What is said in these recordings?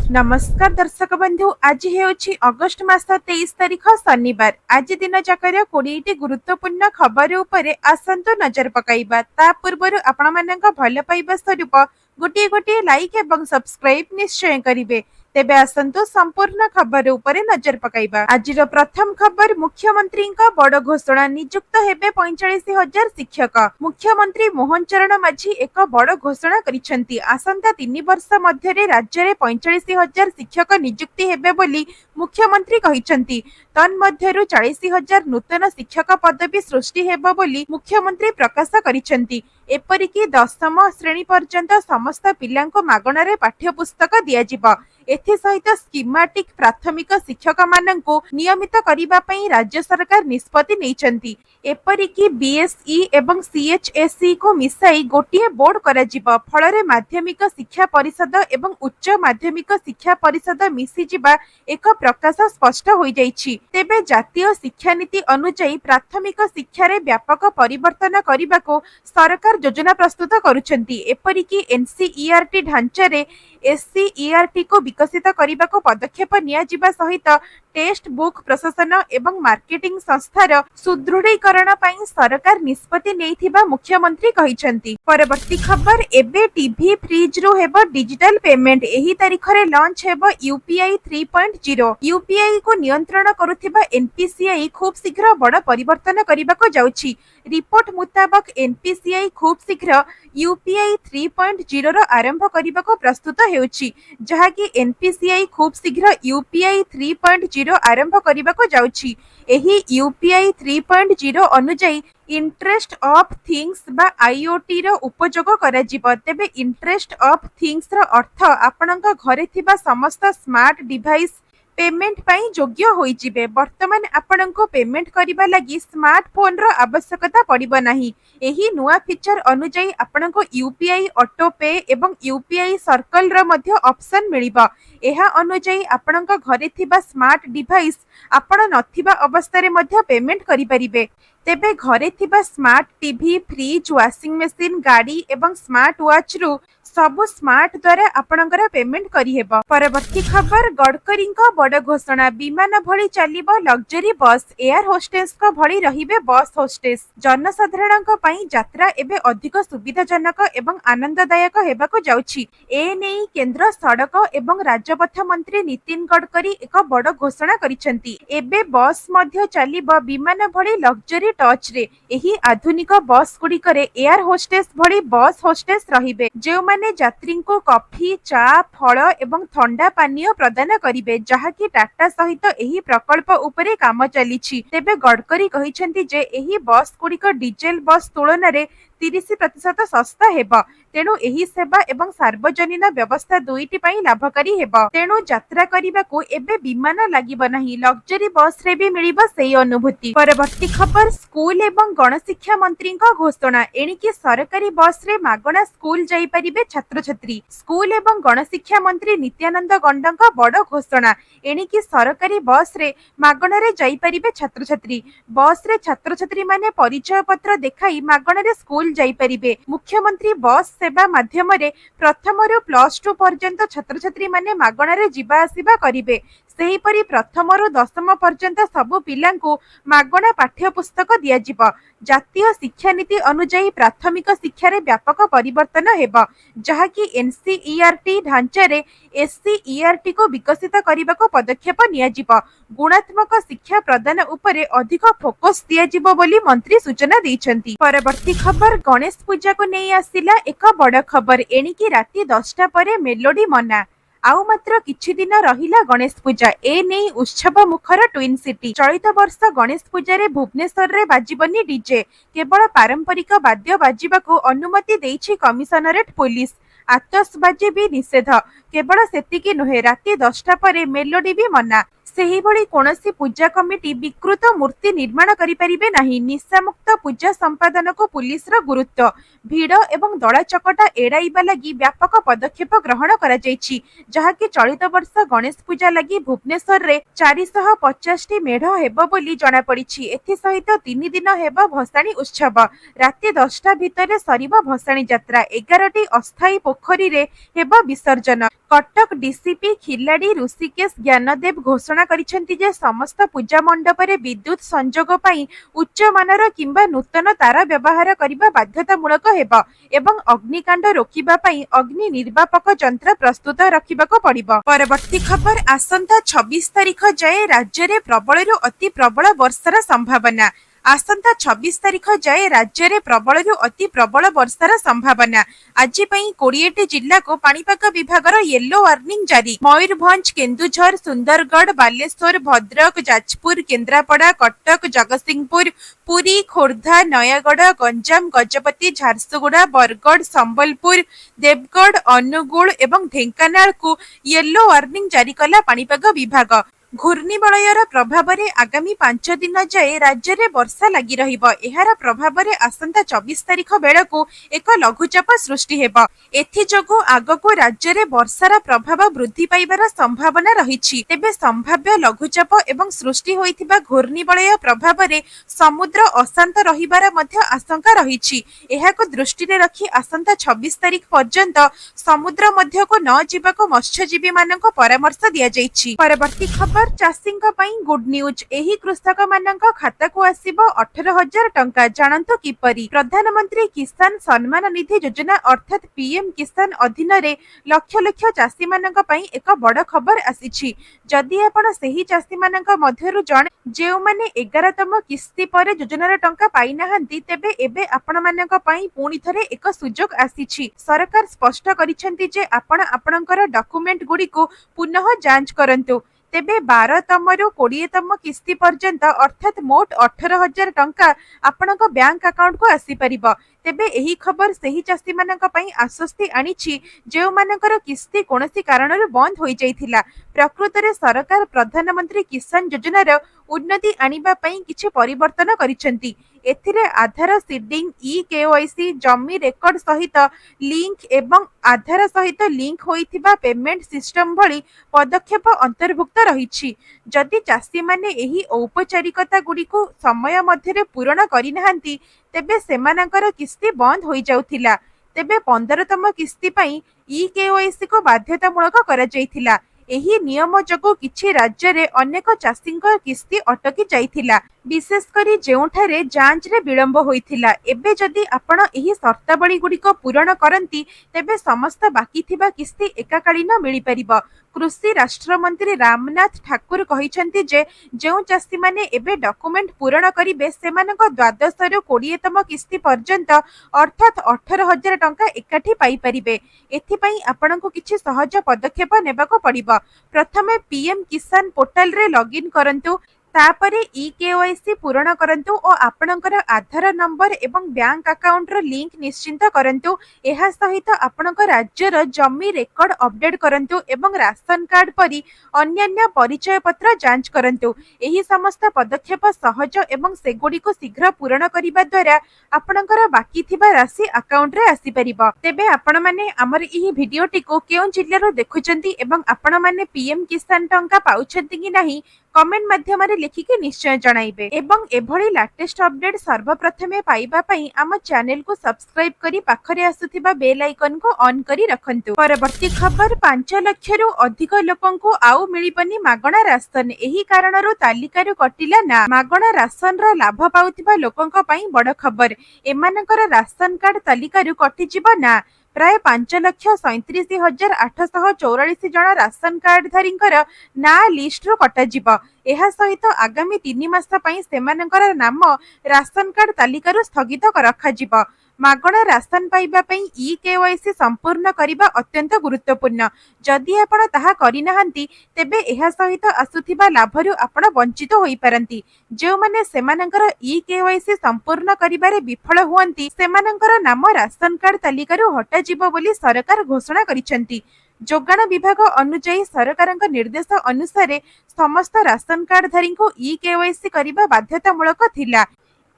नमस्कार दर्शक बंधु, आज हेउछि अगस्ट मास 23 तारिख शनिवार। आज दिन जाकर 20टी गुरुत्वपूर्ण खबर उपरे आसंतु नजर पकाइबा। ता पूर्व आपण मानक भल पाइबा स्वरूप गोटे गोटे लाइक एवं सब्सक्राइब निश्चय करिवे। तेबे आसंतु संपूर्ण खबर उपरे नजर पकाइबा। आजिर प्रथम खबर, मुख्यमंत्री बड़ घोषणा, नियुक्त हेबे 45,000 शिक्षक। मुख्यमंत्री मोहन चरण माझी एक बड़ घोषणा करिसेंती। आसंता 3 वर्ष मध्यरे राज्य रे 45,000 शिक्षक नियुक्ति हेबे बोली मुख्यमंत्री कहिसेंती। तन्मध्यरु 40,000 नूतन शिक्षक पदवी सृष्टि हेबो बोली मुख्यमंत्री प्रकाश करिसेंती। एपरिकी 10म श्रेणी पर्यंत समस्त पिलांको मागणारे पाठ्यपुस्तक दियाजिबा। एथि सहित स्कीमाटिक प्राथमिक शिक्षक मानंको नियमित करिबा पई राज्य सरकार निष्पत्ति नेइचंती। एपरिकी बीएसई एवं सीएचएसई को मिसाई गोटिए बोर्ड कराजिबा। फलरे माध्यमिक शिक्षा परिषद एवं उच्च माध्यमिक शिक्षा परिषद मिसी जिबा एक प्रकाश स्पष्ट होई जाइछि। तेबे जातीय शिक्षा नीति अनुसार प्राथमिक शिक्षा रे व्यापक परिवर्तन करिबाको सरकार योजना प्रस्तुत करुछंती। एपरिकी एनसीईआरटी ढांचा रे एससीईआरटी को विकसित करने पदक्षेप नियाजिबा सहित टेस्ट बुक प्रशासन एवं मार्केटिंग संस्थार सुदृढ़ीकरण पई सरकार निष्पत्ति नेइथिबा मुख्यमंत्री कहिसेंती। परवर्ती खबर, एबे टीवी फ्रिज रु हेबो डिजिटल पेमेंट। एही तारिख रे लॉन्च हेबो यूपीआई 3.0। यूपीआई को नियंत्रण करुथिबा एनपीसीआई खूब शीघ्र बड़ परिवर्तन करिबाको जाउछि। रिपोर्ट मुताबक एनपीसीआई खूब शीघ्र यूपीआई 3.0 रो आरंभ करिबाको प्रस्तुत हेउछि, जहा कि एनपीसीआई खूब शीघ्र यूपीआई 3.0 आरंभ करिबाको जाउछि। एही यूपीआई 3.0 अनुसार इंटरेस्ट ऑफ थिंग्स बा आईओटी रो उपयोग कराजिबो। तेबे इंटरेस्ट ऑफ थिंग्स रो अर्थ आपणक घरे थिबा समस्त स्मार्ट डिवाइस पेमेंट पाई योग्य होई जिबे। वर्तमान आपणको पेमेंट करिबा लागि स्मार्टफोन रो आवश्यकता पड़िबो नाही। एही नुआ फीचर अनुसार आपणको यूपीआई ऑटो पे एवं यूपीआई सर्कल रो मध्य ऑप्शन मिलिबो। एहा अनुसार आपणक घरे थिबा स्मार्ट डिवाइस आपण नथिबा अवस्था रे मध्य पेमेंट करि परिबे। तेबे घरे थिबा smart TV, fridge, washing machine, गाड़ी एवं स्मार्ट वॉच रु सबु स्मार्ट द्वारा आपणकर पेमेंट करि हेबो। परवर्ती खबर, गडकरी बड़ घोषणा, विमान भली चलिबो लग्जरी बस। एयर होस्टेस को भली रहिबे बस होस्टेस। जनसाधारण पई यात्रा एबे अधिक सुविधाजनक एवं आनंददायक हेबाको जाउछि। ए नेई केंद्र सड़क एवं राजपथ मंत्री नितिन गडकरी एक बड़ घोषणा करिसेंती। एबे बस मध्य चलिबो विमान भली लग्जरी टच रे। एही आधुनिक बस गुड़िकरे एयर होस्टेस भली बस होस्टेस रहिबे, जे माने यात्री को कॉफी, चा, फल एवं ठंडा पानीय प्रदान करिवे, जहा कि टाटा सहित एही प्रकल्प उपरे काम चलिछि। तेबे गडकरी कहिसेंती जे एही बस गुड़िक डीजेल बस तुलन रे 30% सस्ता हेबा। तेणु एही सेवा एवं सार्वजनिक व्यवस्था दुईटी पई लाभकारी हेबा। तेणु यात्रा करिबाकू एबे विमान लागिबो नाही, लग्जरी बस रे भी मिलिबो सेही अनुभूति। परवर्ती खबर, स्कूल एवं गणशिक्षा मंत्री घोषणा, एणिकी सरकारी बस रे मागणा स्कूल जाई परिबे छात्र छात्री। स्कूल एवं गणशिक्षा मंत्री नित्यानंद गंडा बड़ घोषणा, एणिकी सरकारी बस रे मागणा रे जाई परिबे छात्र छात्री। बस रे छात्र छात्री माने परिचय पत्र देखाई मागणा रे स्कूल जाई परिबे। मुख्यमंत्री बस सेवा माध्यम रे प्रथम रु +2 पर्यंत छात्र छात्री माने मागणा रे जिबा आसीबा करिवे। सेहीपरि प्रथम रु 10म पर्यंत सबु पिलांको मागणा पाठ्य पुस्तक दियाजिबा। जातीय शिक्षा नीति अनुसार प्राथमिक शिक्षा रे व्यापक परिवर्तन हेबा, जहा कि एनसीईआरटी ढांचा रे एससीईआरटी को विकसित करने पदक्षेप नियाजिबा। गुणात्मक शिक्षा प्रदान उपरे अधिक फोकस दियाजिबो बोली मंत्री सूचना दैछंती। परवर्ती खबर, गणेश पूजा को नहीं आसिला एक बड़ खबर, एणिकी राति 10टा परे मेलोडी मना। आउ मात्र किछि दिन रहिला गणेश पूजा। ए नहीं उत्सव मुखर ट्विन सिटी। चलित वर्ष गणेश पूजा रे भुवनेश्वर रे बाजिबनी डीजे, केवल पारंपरिक वाद्य बाजिबाको अनुमति देइछि कमिशनरेट पुलिस। आतशबाजी भी निषेध। केवल सेतिकी नुहे, राति 10टा परे मेलोडी भी मना। सेही भली कोनोसी पूजा कमिटी विकृत मूर्ति निर्माण करि परिबे नाही। निशामुक्त पूजा संपादन को पुलिस रो गुरुत्व। भीड़ एवं दड़ा चकटा एड़ाइबा लागि व्यापक पदक्षेप ग्रहण करा जायछि, जहा कि चलित वर्ष गणेश पूजा लागि भुवनेश्वर रे 450 टी मेढ हेबो बोली जणा पड़िछि। एथि सहित 3 दिन हेबो भसाणी उत्सव। राति 10टा भितरे सरीबो भसाणी यात्रा। 11 टी अस्थायी पोखरी रे हेब विसर्जन। कटक डीसीपी खिलाड़ी ऋषिकेश ज्ञानदेव घोषणा करिसेंति जे समस्त पूजा मंडप रे विद्युत संजोग पई उच्च मानर किंबा नूतन तार व्यवहार करिबा बाध्यतामूलक हेब एवं अग्निकांड रोकिबा पई अग्नि निर्वापक यंत्र प्रस्तुत रखिबाको पड़िबो। परवर्ती खबर आसंता 26 तारिख जाए राज्य रे प्रबलरु अति प्रबल वर्षार संभावना। आसंता 26 तारिख जाए राज्य रे प्रबलरु अति प्रबल वर्षार संभावना। आज पई 20टी जिल्ला को पाणीपाग विभागर येलो वार्निंग जारी। मयूरभंज, केन्दुझर, सुंदरगढ़, बालेश्वर, भद्रक, जाजपुर, केन्द्रापड़ा, कटक, जगतसिंहपुर, पुरी, खोर्धा, नयागढ़, गंजाम, गजपति, झारसुगुड़ा, बरगढ़, संबलपुर, देवगढ़, अनुगुल एवं ढेंकानाल को येलो वार्निंग जारी कला पाणीपाग विभाग। घूर्णिबलयर प्रभाव रे आगामी 5 दिन जाए राज्य रे वर्षा लगी रहिबो। एहार प्रभाव रे आसंता 24 तारिख बेलकु एक लघुचाप सृष्टि हेबो। एथि जोगु आगकु राज्य रे वर्षार प्रभाव वृद्धि पाइबार संभावना रहिछि। तेबे संभाव्य लघुचाप एवं सृष्टि होइथिबा घूर्णिबलय प्रभाव रे समुद्र अशांत रहिबार मध्य आशंका रहिछि। एहाको दृष्टि रे रखि आसंता 26 तारिख पर्यंत समुद्र मध्य को न जीवाको मत्स्यजीवी मानक परामर्श दिया जाइछि। परवर्ती खबर चाषींका पई गुड न्यूज। एही कृषक मानक खाता को आसीबो 18,000 टंका। जानंतु किपरि। प्रधानमंत्री किसान सम्मान निधि योजना अर्थात पीएम किसान अधीन रे लक्ष लक्ष चाषी मानक पई एक बड़ खबर आसीछि। जदि आपण सेही चाषी मानक मध्यरु जण जेउ माने 11तम किस्ती पर योजनार टंका पाई नाहंती तेबे एबे आपण मानक पई पुणी थरे एक सुजोग आसीछि। सरकार स्पष्ट करिसेंति जे आपण आपणकर डॉक्यूमेंट गुडी को पुनः जांच करंतु। तेबे 12तम रु 20तम किस्ती पर्यंत अर्थात मोट 18,000 टंका आपणक बैंक अकाउंट को आसी परिबो। तेबे एही खबर सेही चाषी मानक पई आश्वस्ति आनिछि जेउ मानकर किस्ती कोनोसी कारणरु बंद होई जाइथिला। प्रकृत रे सरकार प्रधानमंत्री किसान योजनार उन्नति आनिबा पई किछि परिवर्तन करिसेंति। एथिरे आधार सीडिंग, ई केवाईसी, जमी रेकर्ड सहित लिंक एवं आधार सहित लिंक होइथिबा पेमेंट सिस्टम भली पदक्षेप अंतर्भुक्त रहिछि। जदि चाषी माने एही औपचारिकता गुडी को समय मध्यरे पूर्ण करि नाहंती तेबे सेमानकर किस्ती बंद होई जाउथिला। तेबे 15तम किस्ती पई ई केवाईसी को बाध्यतामूलक करा जाइथिला। एही नियम जोगु किछि राज्य रे अनेक चाषींक किस्ती अटकी जाइथिला। विशेष करी जेउठारे जांच रे विलंब होइथिला। एबे जदि आपण एही शर्तावली गुडी को पूर्ण करंती तेबे समस्त बाकी थिबा किस्ती एकाकालीन मिली परिबो। कृषि राष्ट्र मंत्री रामनाथ ठाकुर कहिसेंति जे जेउ चाषी माने एबे डॉक्यूमेंट पूर्ण करिबे सेमानक 12 रु 20तम किस्ती पर्यंत अर्थात 18,000 टंका एकाठी पाई परिबे। एथि पई आपणको किछि सहज पदक्षेप नेबाको पड़िबो। प्रथमे पीएम किसान पोर्टल रे लॉगिन करंतु। तापरे ई केवाईसी पूर्ण करंतु और आपणकर आधार नंबर एवं बैंक अकाउंट रो लिंक निश्चिंत करंतु। एहा सहित आपणक राज्यर जमी रेकर्ड अपडेट करंतु एवं राशन कार्ड परी अन्यान्य परिचय पत्र जांच करंतु। एही समस्त पदक्षेप सहज एवं सेगुडी को शीघ्र पूर्ण करिबा द्वारा आपणकर बाकी थिबा राशि अकाउंट रे आसी परिबो। तेबे आपण माने हमर एही भिडियोटी को केउ जिल्ला रो देखुचंती एवं आपण माने पीएम किसान टंका पाउछंती कि नाही कमेंट माध्यम रे लिखिके निश्चय जणाइबे। एवं एभली लेटेस्ट अपडेट सर्वप्रथमे पाइबा पई आम चैनल को सब्सक्राइब करी पाखरे आसुथिबा बेल आइकन को ऑन करी रखंतु। परवर्ती खबर 5 लाख रु अधिक लोकंकु आउ मिलिबनी मागणा राशन। एही कारणरो तालिकारु कटिला ना। मागणा राशन रा लाभ पाउथिबा लोकंक पई बड़ खबर। एमानकर राशन कार्ड तालिकारु कटि जिवो ना। प्राय 5,37,844 जन राशन कार्ड धारींकर ना लिस्ट रो कटा जिवो। एहा सहित आगामी 3 मास पई सेमानकर नाम राशन कार्ड तालिकारु स्थगित रखा जिवो। मागणा राशन पाइबा पई ई केवाईसी संपूर्ण करिबा अत्यंत गुरुत्वपूर्ण। जदि आपण ताहा करि नाहंती तेबे एहा सहित आसुथिबा लाभरु आपण वंचित होई पारंती। जे माने सेमानकर ई केवाईसी संपूर्ण करिबारे विफल हुअंती सेमानकर नाम राशन कार्ड तालिकारु हटा जिवो बोली सरकार घोषणा करिसेंती। जोगाण विभाग अनुଯାयी सरकारक निर्देश अनुसार समस्त राशन कार्ड धारी को ई केवाईसी करिबा बाध्यतामूलक थिला।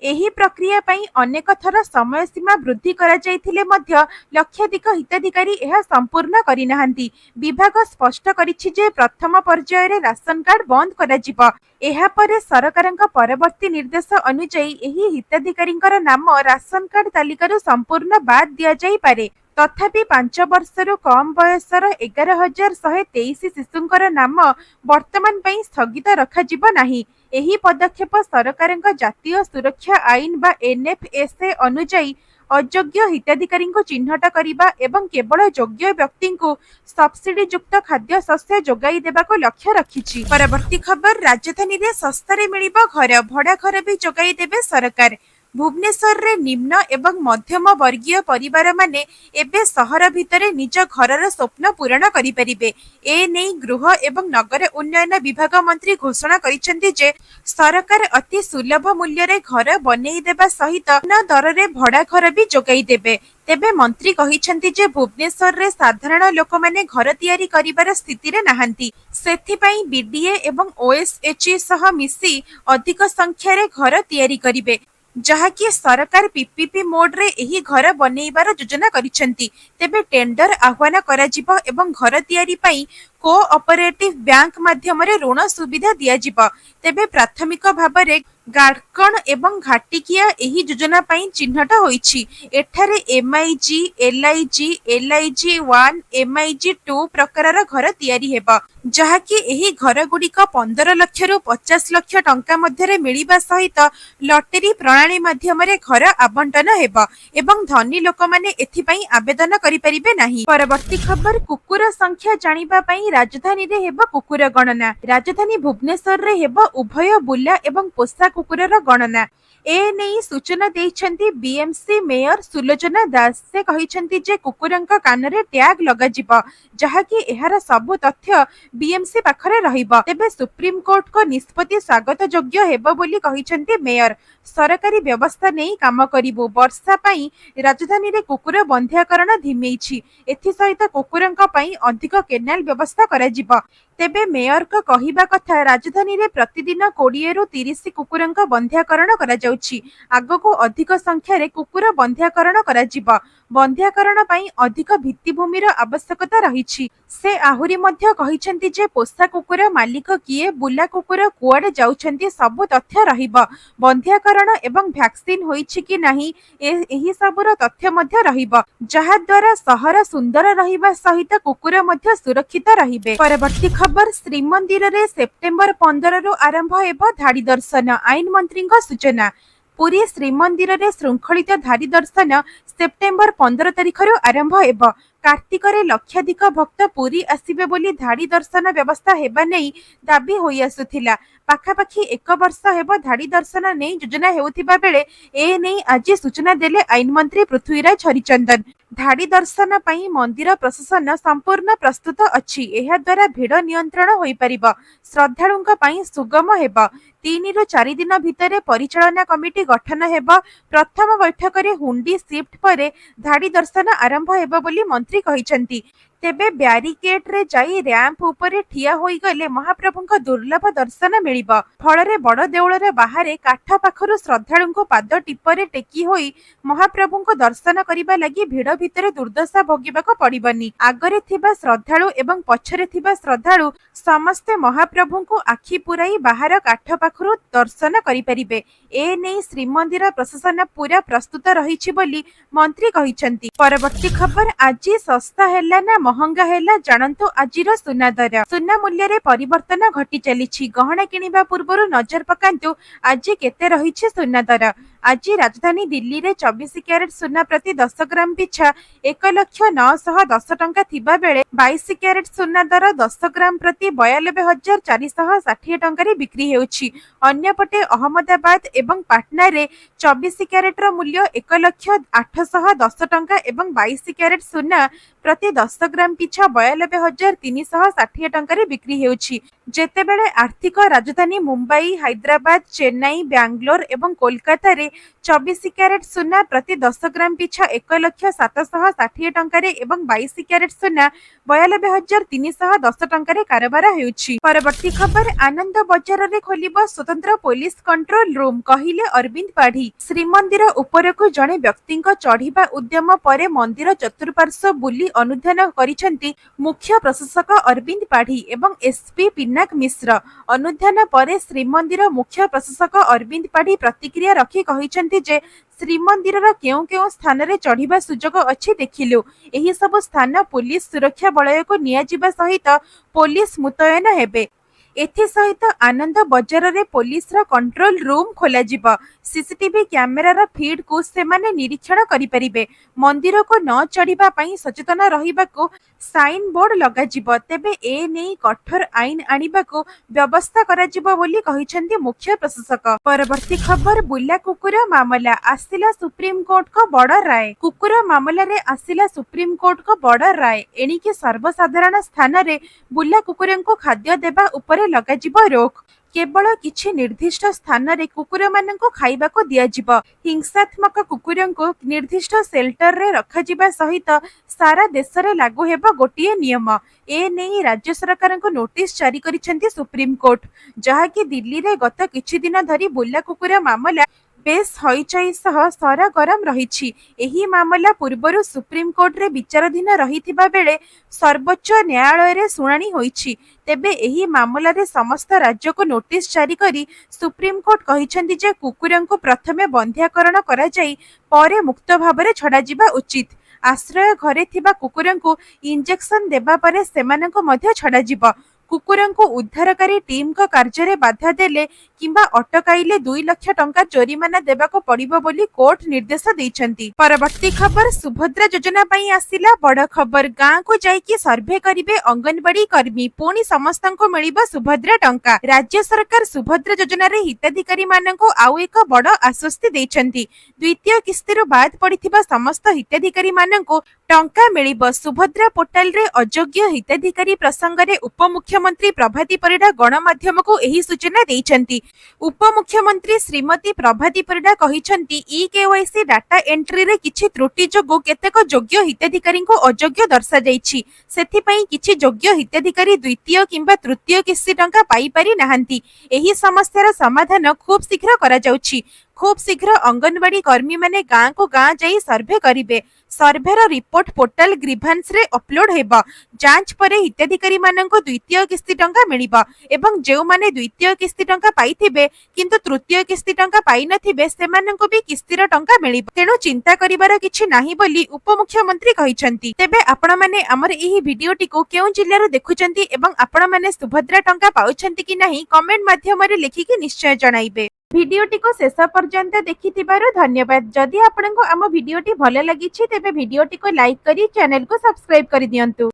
एही प्रक्रिया पई अनेक थर समय सीमा वृद्धि करा जायथिले मध्य लक्षाधिक हिताधिकारी एहा संपूर्ण करि नाहंती। विभाग स्पष्ट करिछि जे प्रथम पर्याय रे राशन कार्ड बंद करा जिवो। एहा परे सरकारक परवर्ती निर्देश अनुଯାयी एही हिताधिकारींकर नाम राशन कार्ड तालिकारु संपूर्ण बाद दिया जाई पारे। तथापि 5 वर्षरू कम बयसर 11,123 शिशुंकर नाम वर्तमान पई स्थगित रखाजिब नाही। एही पदक्षेप सरकारଙ୍କ जातीय सुरक्षा आईन बा एनएफएसए अनुଯାयी अयोग्य हिताधिकारी चिन्हट करने एवं केवल योग्य व्यक्ति को सब्सिडी युक्त खाद्य शस्य जोगाई देबाको लक्ष्य रखिछि। परवर्ती खबर, राजधानी रे सस्तारे मिलिबो घर, भड़ा घर भी जोगाई देबे सरकार। भुवनेश्वर रे निम्न एवं मध्यम वर्गीय परिवार माने एबे सहर भितरे निज घरर स्वप्न पूरण करि परिबे। ए नै गृह एवं नगर उन्नयन विभाग मंत्री घोषणा करिसेंति जे सरकार अति सुलभ मूल्य रे घर बनेई देबा सहित न दर रे भड़ा घर भी जोगाई देबे। तेबे मंत्री कहिसेंति जे भुवनेश्वर रे साधारण लोक माने घर तैयारी करिबार स्थिति रे नाहंती। सेथि पई बीडीए एवं ओएसएचजी सह मिसी अधिक संख्या रे घर तैयारी करिबे, जहाँकि सरकार पीपीपी मोड रे एही घर बनैबार योजना करिसेंती। तेबे टेंडर आह्वान कराजिब एवं घर तैयारी पई कोऑपरेटिव बैंक माध्यम रे ऋण सुविधा दियाजिब। तेबे प्राथमिक भाव रे गाड़कण एवं घाटिकिया एही योजना पई चिन्हट होईछि। एठारे एमआईजी, एलआईजी, एलआईजी 1, एमआईजी 2 प्रकारर घर तैयारी हेबा, जहाँकि एही घर गुड़िक 15 लाख रु 50 लाख टंका मध्यरे मिलिबा सहित लॉटरी प्रणाली माध्यम रे घर आवंटन हेबा एवं धनी लोक माने एथि पई आवेदन करि परिबे नाही। परवर्ती खबर, कुकुर संख्या जानिबा पई राजधानी रे हेबा कुकुर गणना। राजधानी भुवनेश्वर रे हेबा उभय बुला एवं पोषा कुकुरर गणना। ए नहीं सूचना देइछंती बीएमसी मेयर सुलोचना दास। से कहिछंती जे कुकुरंक कानरे टैग लगाजिब, जहाँकि एहार सब तथ्य बीएमसी पाखरे रहिबा। तेबे सुप्रीम कोर्ट को निष्पत्ति स्वागत योग्य हेबो बोली कहिछंती मेयर। सरकारी व्यवस्था नहीं काम करिबो। वर्षा पई राजधानी रे कुकुर बंध्याकरण धिमेइछि। एथि सहित कुकुरंक पई अधिक केनाल व्यवस्था कराजिब। तेबे मेयर को कहिबा कथा, राजधानी रे प्रतिदिन 20 रु 30 कुकुरंक बंध्याकरण करा जाउछि। आगको अधिक संख्या रे कुकुर बंध्याकरण कराजिब। बंध्याकरण पई अधिक भित्तिभूमिर आवश्यकता रहिछि। से आहुरी मध्य कहिछंती जे पोषा कुकुर मालिक किए, बुला कुकुर कुआडे जाउछंती सब तथ्य रहिब। बंध्याकरण एवं वैक्सीन होइछि कि नाही एही सबुर तथ्य मध्य रहिब, जहा द्वारा शहर सुंदर रहिबा सहित कुकुर मध्य सुरक्षित रहिबे। परवर्ती खबर, श्रीमंदिर रे सेप्टेम्बर 15 रु आरंभ हेबो धाड़ी दर्शन। आईन मंत्री सूचना। पुरी श्रीमंदिर रे श्रृंखलित धाड़ी दर्शन सेप्टेम्बर 15 तारिख रु आरंभ हेबो। कार्तिक रे लक्षाधिक भक्त पुरी आसिबे बोली धाड़ी दर्शन व्यवस्था हेबा नै दाबी होई आसुथिला। पाखापाखी 1 वर्ष हेबो धाड़ी दर्शन नै योजना हेउथिबा बेले ए नै आज सूचना देले आईन मंत्री पृथ्वीराज हरिचंदन। धाड़ी दर्शन पई मंदिर प्रशासन संपूर्ण प्रस्तुत अछि। एहा द्वारा भीड़ नियंत्रण होई परिबो, श्रद्धालुंक पई सुगम हेबो। 3 रु 4 दिन भितरे परिचालना कमिटी गठन हेबो। प्रथम बैठक रे हुंडी शिफ्ट परे धाड़ी दर्शन आरंभ हेबो बोली मंत्री कहिसंती। तेबे ब्यारिकेड रे जाई रैंप ऊपर ठिया होई गले महाप्रभुंक दुर्लभ दर्शन मिलिबो। फଳରେ बड़ देउळ रे बाहरे काठ पाखरु श्रद्धालुंक पाद टिपरे टेकी होई महाप्रभुंक दर्शन करिबा लागि भीड़ भितरे दुर्दशा भोगिबाको पड़िबनी। आगरे थिबा श्रद्धालु एवं पछरे थिबा श्रद्धालु समस्ते महाप्रभुंक आखि पुराई बाहर काठ पाखरु दर्शन करि परिबे। ए नै श्रीमंदिर प्रशासन पूरा प्रस्तुत रहिछि बोली मंत्री कहिसंती। परवर्ती खबर, आज सस्ता हेला ना महंगा हेला जानंतु आजिर सुना दर। सुना मूल्य रे परिवर्तन घटी चलीछि। गहना किनिबा पूर्वरु नजर पकांतु आज केते रहिछि सुना दर। आज राजधानी दिल्ली रे 24 कैरेट सुना प्रति 10 ग्राम पिछा 1,910 टंका थिबा बेले 22 कैरेट सुना दर 10 ग्राम प्रति 92,460 टंका रे बिक्री हेउछि। अन्यपटे अहमदाबाद एवं पाटना रे 24 कैरेट रो मूल्य 1,810 टंका एवं 22 कैरेट सुना प्रति 10 ग्राम पिछा 92,360 टंका रे बिक्री हेउछि। जेतेबेले आर्थिक राजधानी मुंबई, हैदराबाद, चेन्नई, बैंगलोर एवं कोलकाता रे 24 कैरेट सुना प्रति 10 ग्राम पिछा 1,760 टंका रे एवं 22 कैरेट सुना 92,310 टंका रे कारोबार हेउछि। परवर्ती खबर, आनंद बजार रे खोलिबो स्वतंत्र पुलिस कंट्रोल रूम, कहिले अरविंद पाढ़ी। श्रीमंदिर उपरकु जणे व्यक्तिंक चढ़िबा उद्यम परे मंदिर चतुर्पार्श्व बुली अनुध्यान करिसेंती मुख्य प्रशासक अरविंद पाढ़ी एवं एसपी पिनाक मिश्र। अनुध्यान परे श्रीमंदिर मुख्य प्रशासक अरविंद पाढ़ी प्रतिक्रिया रखी कहिसेंती जे श्रीमंदिर केउ केउ स्थान रे चढ़िबा सुजोग अछि देखिलु। एही सब स्थान पुलिस सुरक्षा बलय को नियाजिबा सहित पुलिस मुतयन हेबे। एथि सहित आनंद बजार रे पुलिस रा कंट्रोल रूम खोला जिबा। सीसीटीवी कैमेरा रा फीड को सेमाने निरीक्षण करि परिबे। मंदिर को न चढ़िबा पई सचेतन रहिबा को साइन बोर्ड लगा जिबा। तेबे ए नै कठोर आईन आनिबा को व्यवस्था करा जिबा बोली कहिसेंती मुख्य प्रशासक। परवर्ती खबर बुला कुकुर मामला आसिला सुप्रीम कोर्ट को बड़ राय। कुकुर मामला रे आसिला सुप्रीम कोर्ट को बड़ राय। एणिके सर्वसाधारण स्थान रे बुला कुकुरंको खाद्य देबा उपरे लगा जिबा रोक। केवल किछि निर्दिष्ट स्थान रे कुकुर माननको खाइबा को दिया जिबा। हिंसात्मक कुकुरंको निर्दिष्ट शेल्टर रे रखा जिबा सहित सारा देश रे लागू हेबा गोटिए नियम। ए नै राज्य सरकार को नोटिस जारी करिसेंती सुप्रीम कोर्ट। जहा कि दिल्ली रे गत किछि दिन धरी बुला कुकुर मामला बेस हईचई सह सरगरम रही। एही मामला पूर्वरु सुप्रीम कोर्ट रे विचाराधीन रहिथिबा बेले सर्वोच्च न्यायालय रे सुनानी होईछि। तेबे एही मामला रे समस्त राज्य को नोटिस जारी करी सुप्रीम कोर्ट कहिसेंती जे कुकुरंको प्रथमे बंध्याकरण करा जाई परे मुक्त भाबरे छडा जिबा उचित। आश्रय घरे थिबा कुकुरंको इंजेक्शन देबा परे सेमानंको मध्य छडा जिबा। कुकुरंको उद्धारकारी टीम को कार्य रे बाधा देले किंबा अटकाइले 2 लाख टंका जोरिमाना देबाको पड़िबो बोली कोर्ट निर्देश दैछंती। परवर्ती खबर सुभद्रा योजना पई आसिला बड़ खबर। गाँ को जाइकी सर्वे करिवे अंगनवाड़ी कर्मी पुणी समस्तंको मिलिबो सुभद्रा टंका। राज्य सरकार सुभद्रा योजना रे हिताधिकारी माननको आउ एक बड़ आश्वस्ति दैछंती। द्वितीय किस्तीरो बाद पड़िथिबा समस्त हिताधिकारी माननको टंका मिलिबो। सुभद्रा पोर्टाल रे अयोग्य हिताधिकारी प्रसंग रे उपमुख्यमंत्री प्रभाती परिडा गणमाध्यम को एही सूचना दैछंती। उपमुख्यमंत्री श्रीमती प्रभाती परिडा कहिसेंती ई-केवाईसी डाटा एंट्री रे किछि त्रुटि जोगु केतेक योग्य हिताधिकारी को अयोग्य दर्शा जाइछि। सेथि पई किछि योग्य हिताधिकारी द्वितीय किंबा तृतीय किस्ती टंका पाई पारि नाहंती। एही समस्यार समाधान खूब शीघ्र करा जाउछि। खूब शीघ्र अंगनवाड़ी कर्मी माने गाँ को गाँ जाई सर्वे करिवे। सर्वेर रिपोर्ट पोर्टाल ग्रीभांस रे अपलोड हेबा। जांच परे हिताधिकारी माननको द्वितीय किस्ती टंका मिलिबा एवं जेउ माने द्वितीय किस्ती टंका पाइथिबे किंतु तृतीय किस्ती टंका पाइ नथिबे सेमाननको भी किस्तीर टंका मिलिबा। तेणु चिंता करिवार किछि नाही बोली उपमुख्यमंत्री कहिसेंती। तेबे आपण माने हमर एही भिडियोटी को केउ जिल्लारो देखुचंती एवं आपण माने सुभद्रा टंका पाउछंती कि नाही कमेंट माध्यम रे लिखिकी निश्चय जणाइबे। भिडियोटी को शेष पर्यंत देखिथिबारु धन्यवाद। जदि आपनको आम भिडियोटी भल लागिछि तेबे भिडियोटी को लाइक करी चैनल को सब्सक्राइब करि दियंतु।